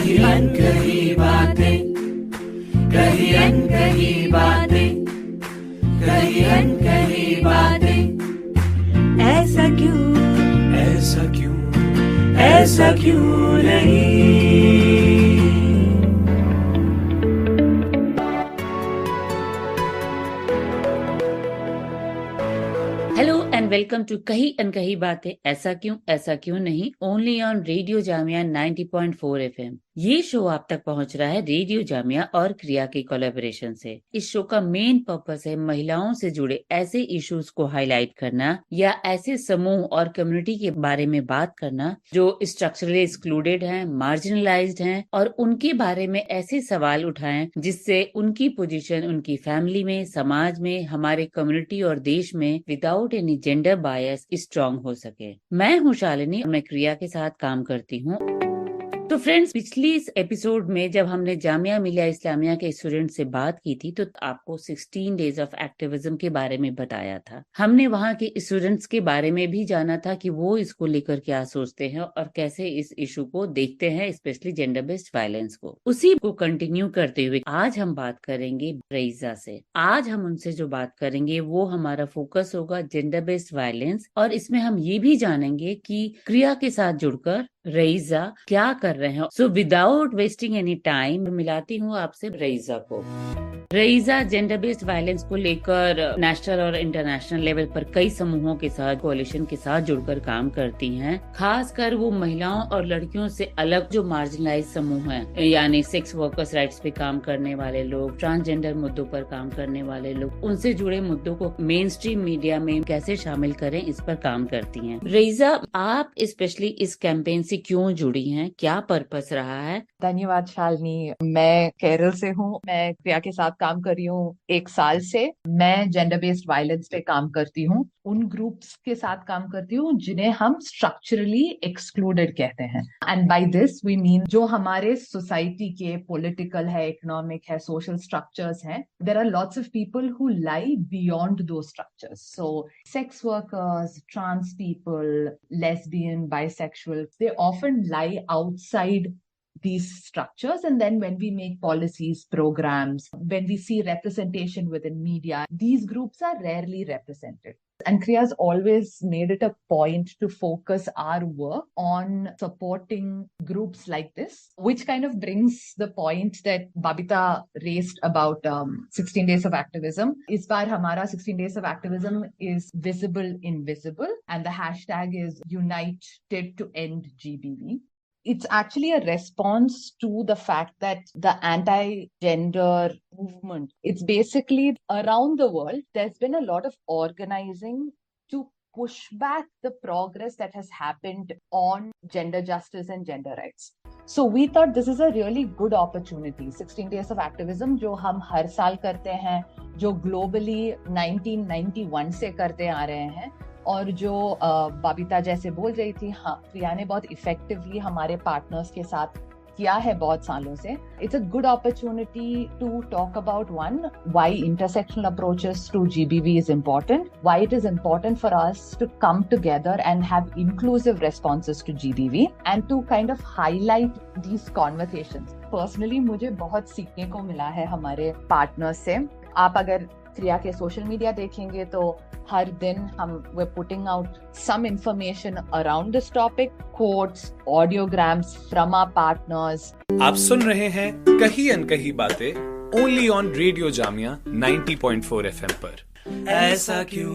कहीं अनकही बातें, कहीं अनकही बातें, कहीं अनकही बातें। ऐसा क्यों, ऐसा क्यों, ऐसा क्यों नहीं। हेलो एंड वेलकम टू कही अनकही बातें, ऐसा क्यों नहीं, only on radio Jamia 90.4 FM। ये शो आप तक पहुंच रहा है रेडियो जामिया और क्रिया के कोलैबोरेशन से। इस शो का मेन पर्पस है महिलाओं से जुड़े ऐसे इश्यूज को हाईलाइट करना या ऐसे समूह और कम्युनिटी के बारे में बात करना जो स्ट्रक्चरली एक्सक्लूडेड हैं, मार्जिनलाइज्ड हैं, और उनके बारे में ऐसे सवाल उठाएं जिससे उनकी पोजीशन उनकी फैमिली में, समाज में, हमारे कम्युनिटी और देश में without any gender bias strong हो सके। मैं हूँ शालिनी और मैं क्रिया के साथ काम करती हूँ। तो फ्रेंड्स, पिछली इस एपिसोड में जब हमने जामिया मिलिया इस्लामिया के स्टूडेंट से बात की थी तो आपको 16 डेज ऑफ एक्टिविज्म के बारे में बताया था। हमने वहाँ के स्टूडेंट्स के बारे में भी जाना था कि वो इसको लेकर क्या सोचते हैं और कैसे इस इशू को देखते हैं, स्पेशली जेंडर बेस्ड वायलेंस को। उसी को कंटिन्यू करते हुए आज हम बात करेंगे रईजा से। आज हम उनसे जो बात करेंगे वो हमारा फोकस होगा जेंडर बेस्ड वायलेंस, और इसमें हम ये भी जानेंगे कि क्रिया के साथ जुड़कर रईजा क्या कर रहे हैं। So without wasting any time मिलाती हूँ आपसे रईजा को। रईजा जेंडर बेस्ड वायलेंस को लेकर नेशनल और इंटरनेशनल लेवल पर कई समूहों के साथ, कोalition के साथ जुड़कर काम करती हैं। खासकर वो महिलाओं और लड़कियों से अलग जो मार्जिनलाइज समूह हैं, यानी सेक्स वर्कर्स राइट्स पे काम करने वाले लोग, ट्रांसजेंडर मुद्दों पर काम करने वाले लोग, उनसे जुड़े मुद्दों को मेन स्ट्रीम मीडिया में कैसे शामिल करें, इस पर काम करती हैं। रईजा, आप स्पेशली इस कैंपेन से क्यों जुड़ी हैं, क्या पर्पस रहा है? धन्यवाद शालिनी। मैं केरल से हूँ। मैं क्रिया के साथ काम कर रही हूँ 1 साल से। मैं जेंडर बेस्ड वायलेंस पे काम करती हूँ, उन ग्रुप्स के साथ काम करती हूँ जिन्हें हम स्ट्रक्चरली एक्सक्लूडेड कहते हैं। And by this we mean जो हमारे सोसाइटी के पॉलिटिकल है, इकोनॉमिक है, सोशल स्ट्रक्चर्स हैं। There are lots of people who lie beyond those structures. So sex workers, trans people, lesbian, bisexual, they often lie outside these structures. And then when we make policies, programs, when we see representation within media, these groups are rarely represented. And Kriya's always made it a point to focus our work on supporting groups like this, which kind of brings the point that Babita raised about 16 days of activism. Is baar hamara 16 days of activism is visible invisible, and the hashtag is United to End GBV. It's actually a response to the fact that the anti-gender movement, it's basically around the world, there's been a lot of organizing to push back the progress that has happened on gender justice and gender rights. So we thought this is a really good opportunity. 16 days of activism जो हम हर साल करते हैं, जो globally 1991 से करते आ रहे हैं, और जो बबीता जैसे बोल रही थी, हाँ, प्रिया ने बहुत इफेक्टिवली हमारे पार्टनर्स के साथ किया है बहुत सालों से. It's a good opportunity to talk about, one, why intersectional approaches to GBV is important, why it is important for us to come together and have inclusive responses to GBV, and to kind of highlight these conversations. Personally, मुझे बहुत सीखने को मिला है हमारे partners से. आप अगर क्रिया के सोशल मीडिया देखेंगे तो हर दिन हम we're putting out some information around this topic, quotes, audiograms from our partners. आप सुन रहे हैं कही अनकही बातें only on radio Jamia 90.4 FM पर. ऐसा क्यों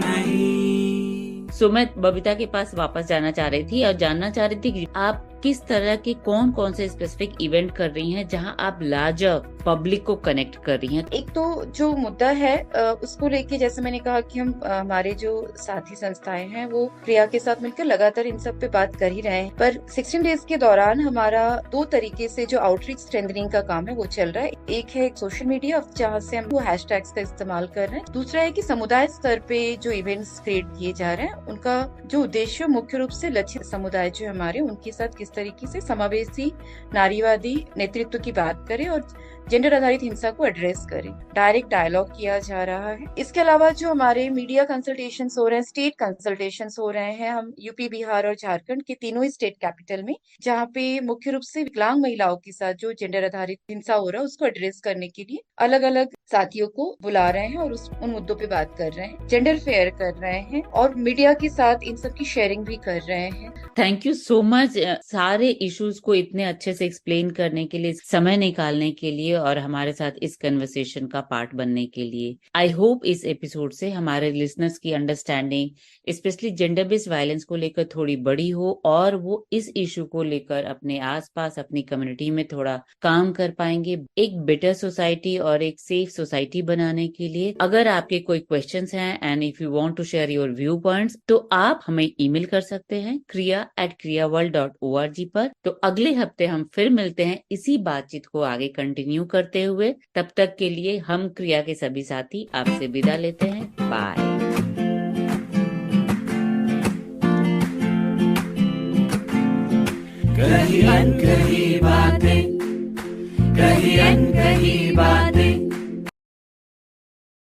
नहीं. सो मैं बबीता के पास वापस जाना चाह रही थी और जानना चाह रही थी कि आप किस तरह के कौन से स्पेसिफिक इवेंट कर रही हैं जहां आप लार्जर पब्लिक को कनेक्ट कर रही हैं. एक तो जो मुद्दा है उसको लेके, जैसे मैंने कहा कि हम हमारे जो साथी संस्थाएं हैं वो क्रिया के साथ मिलकर लगातार इन सब पे बात कर ही रहे हैं. पर 16 डेज के दौरान हमारा 2 तरीके से जो आउटरीच स्ट्रेंथनिंग का काम है वो चल रहा है. एक है सोशल मीडिया, जहाँ से हम वो हैशटैग्स का इस्तेमाल कर रहे हैं. दूसरा है कि समुदाय स्तर पे जो इवेंट्स क्रिएट किए जा रहे हैं उनका जो उद्देश्य मुख्य रूप से लक्षित समुदाय जो हमारे उनके साथ किस तरीके से समावेशी नारीवादी नेतृत्व की बात करें और जेंडर आधारित हिंसा को एड्रेस करें। डायरेक्ट डायलॉग किया जा रहा है। इसके अलावा जो हमारे मीडिया कंसल्टेशंस हो रहे हैं, स्टेट कंसल्टेशंस हो रहे हैं, हम यूपी, बिहार और झारखंड के तीनों ही स्टेट कैपिटल में, जहाँ पे मुख्य रूप से विकलांग महिलाओं के साथ जो जेंडर आधारित हिंसा हो रहा है उसको एड्रेस करने के लिए अलग अलग साथियों को बुला रहे हैं और उन मुद्दों पे बात कर रहे हैं, जेंडर फेयर कर रहे हैं और मीडिया के साथ इन सब की शेयरिंग भी कर रहे हैं। थैंक यू सो मच सारे इश्यूज को इतने अच्छे से एक्सप्लेन करने के लिए, समय निकालने के लिए और हमारे साथ इस कन्वर्सेशन का पार्ट बनने के लिए। आई होप इस एपिसोड से हमारे लिसनर्स की understanding specially gender based violence को लेकर थोड़ी बड़ी हो और वो इस इशू को लेकर अपने आसपास अपनी कम्युनिटी में थोड़ा काम कर पाएंगे, एक बेटर सोसाइटी और एक सेफ सोसाइटी बनाने के लिए। अगर आपके कोई क्वेश्चंस हैं and if you want to share your view points तो आप हमें ईमेल कर सकते हैं kriya@kriyaworld.org पर। तो अगले हफ्ते हम फिर मिलते हैं इसी बातचीत को आगे कंटिन्यू करते हुए। तब तक के लिए हम क्रिया के सभी साथी आपसे विदा लेते हैं। बाय। कहीं अनकही बातें, कहीं अनकही बातें,